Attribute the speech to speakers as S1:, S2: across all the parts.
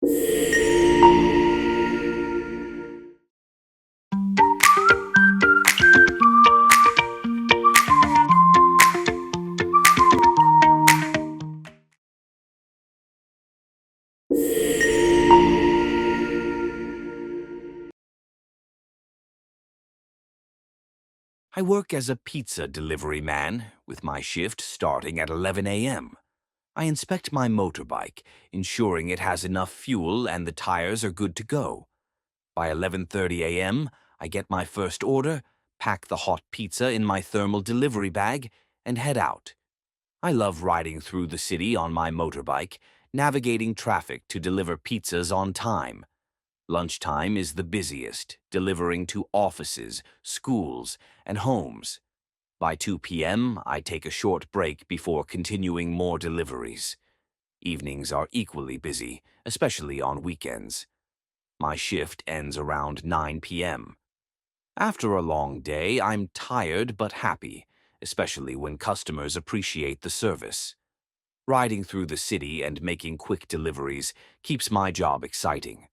S1: I work as a pizza delivery man, with my shift starting at 11 a.m. I inspect my motorbike, ensuring it has enough fuel and the tires are good to go. By 11:30 a.m., I get my first order, pack the hot pizza in my thermal delivery bag, and head out. I love riding through the city on my motorbike, navigating traffic to deliver pizzas on time. Lunchtime is the busiest, delivering to offices, schools, and homes. By 2 p.m., I take a short break before continuing more deliveries. Evenings are equally busy, especially on weekends. My shift ends around 9 p.m. After a long day, I'm tired but happy, especially when customers appreciate the service. Riding through the city and making quick deliveries keeps my job exciting.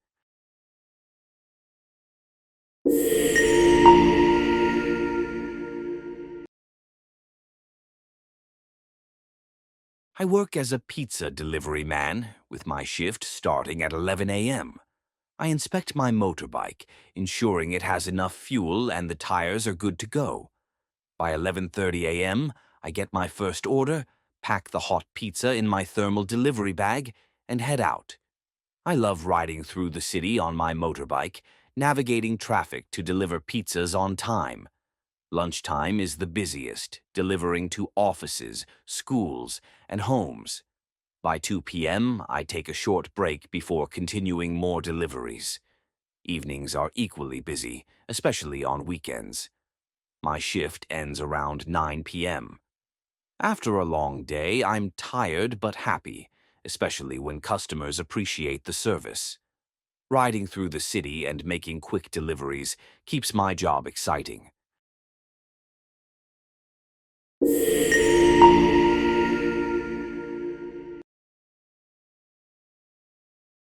S1: I work as a pizza delivery man, with my shift starting at 11 a.m. I inspect my motorbike, ensuring it has enough fuel and the tires are good to go. By 11:30 a.m., I get my first order, pack the hot pizza in my thermal delivery bag, and head out. I love riding through the city on my motorbike, navigating traffic to deliver pizzas on time. Lunchtime is the busiest, delivering to offices, schools, and homes. By 2 p.m., I take a short break before continuing more deliveries. Evenings are equally busy, especially on weekends. My shift ends around 9 p.m. After a long day, I'm tired but happy, especially when customers appreciate the service. Riding through the city and making quick deliveries keeps my job exciting.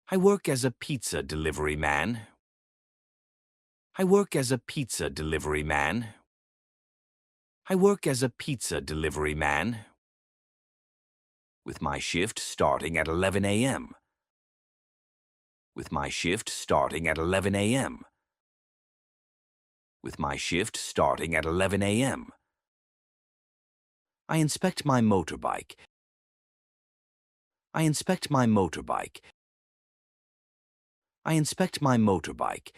S1: I work as a pizza delivery man. I work as a pizza delivery man. I work as a pizza delivery man, with my shift starting at 11 a.m. With my shift starting at 11 a.m. With my shift starting at 11 a.m. I inspect my motorbike. I inspect my motorbike. I inspect my motorbike,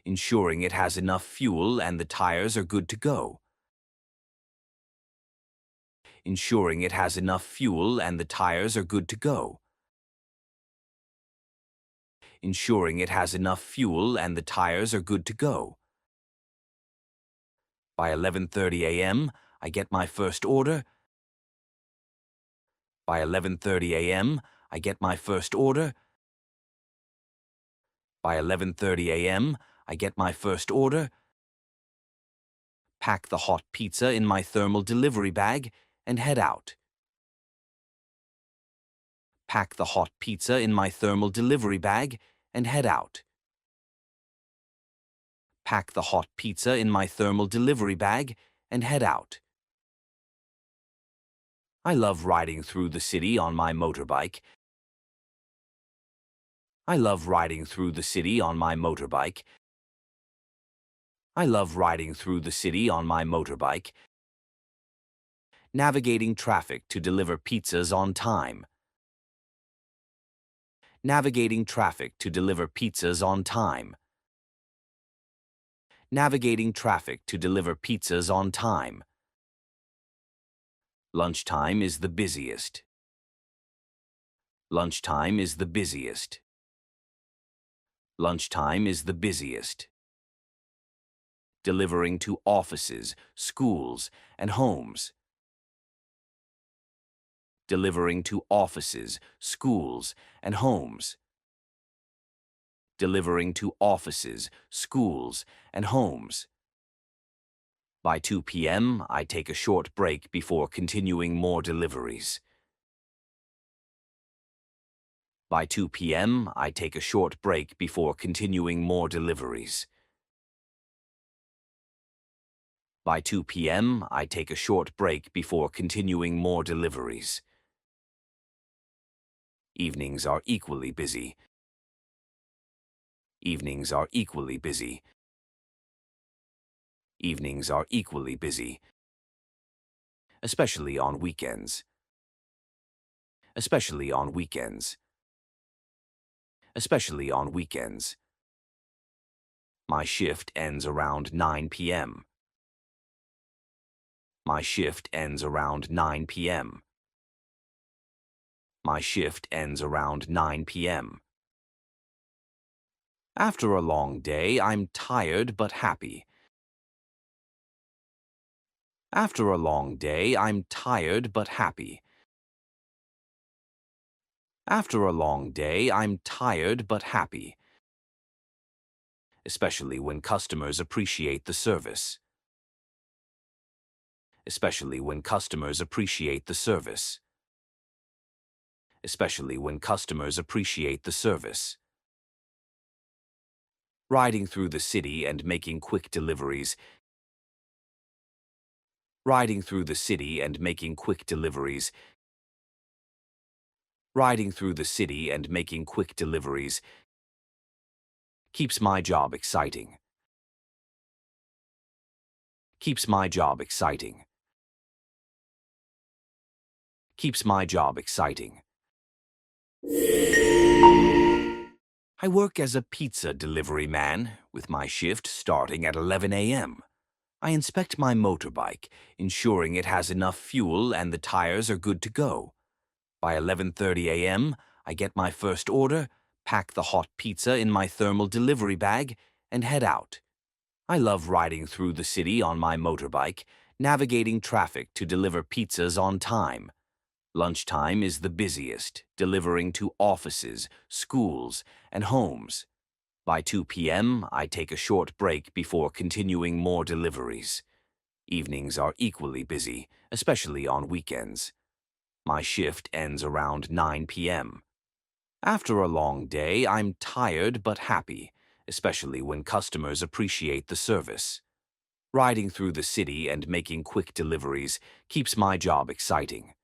S1: ensuring it has enough fuel and the tires are good to go. Ensuring it has enough fuel and the tires are good to go. Ensuring it has enough fuel and the tires are good to go. By 11:30 a.m., I get my first order. By 11:30 a.m., I get my first order. By 11:30 a.m., I get my first order, pack the hot pizza in my thermal delivery bag, and head out. Pack the hot pizza in my thermal delivery bag, and head out. Pack the hot pizza in my thermal delivery bag, and head out. I love riding through the city on my motorbike. I love riding through the city on my motorbike. I love riding through the city on my motorbike, navigating traffic to deliver pizzas on time. Navigating traffic to deliver pizzas on time. Navigating traffic to deliver pizzas on time. Lunchtime is the busiest. Lunchtime is the busiest. Lunchtime is the busiest, delivering to offices, schools, and homes. Delivering to offices, schools, and homes. Delivering to offices, schools, and homes. By 2 p.m., I take a short break before continuing more deliveries. By 2 p.m., I take a short break before continuing more deliveries. By 2 p.m., I take a short break before continuing more deliveries. Evenings are equally busy. Evenings are equally busy. Evenings are equally busy. Especially on weekends. Especially on weekends. Especially on weekends. My shift ends around 9 p.m. My shift ends around 9 p.m. My shift ends around 9 p.m. After a long day, I'm tired but happy. After a long day, I'm tired but happy. After a long day, I'm tired but happy. Especially when customers appreciate the service. Especially when customers appreciate the service. Especially when customers appreciate the service. Riding through the city and making quick deliveries. Riding through the city and making quick deliveries. Riding through the city and making quick deliveries keeps my job exciting. Keeps my job exciting. Keeps my job exciting. I work as a pizza delivery man, with my shift starting at 11 a.m. I inspect my motorbike, ensuring it has enough fuel and the tires are good to go. By 11:30 a.m., I get my first order, pack the hot pizza in my thermal delivery bag, and head out. I love riding through the city on my motorbike, navigating traffic to deliver pizzas on time. Lunchtime is the busiest, delivering to offices, schools, and homes. By 2 p.m., I take a short break before continuing more deliveries. Evenings are equally busy, especially on weekends. My shift ends around 9 p.m. After a long day, I'm tired but happy, especially when customers appreciate the service. Riding through the city and making quick deliveries keeps my job exciting.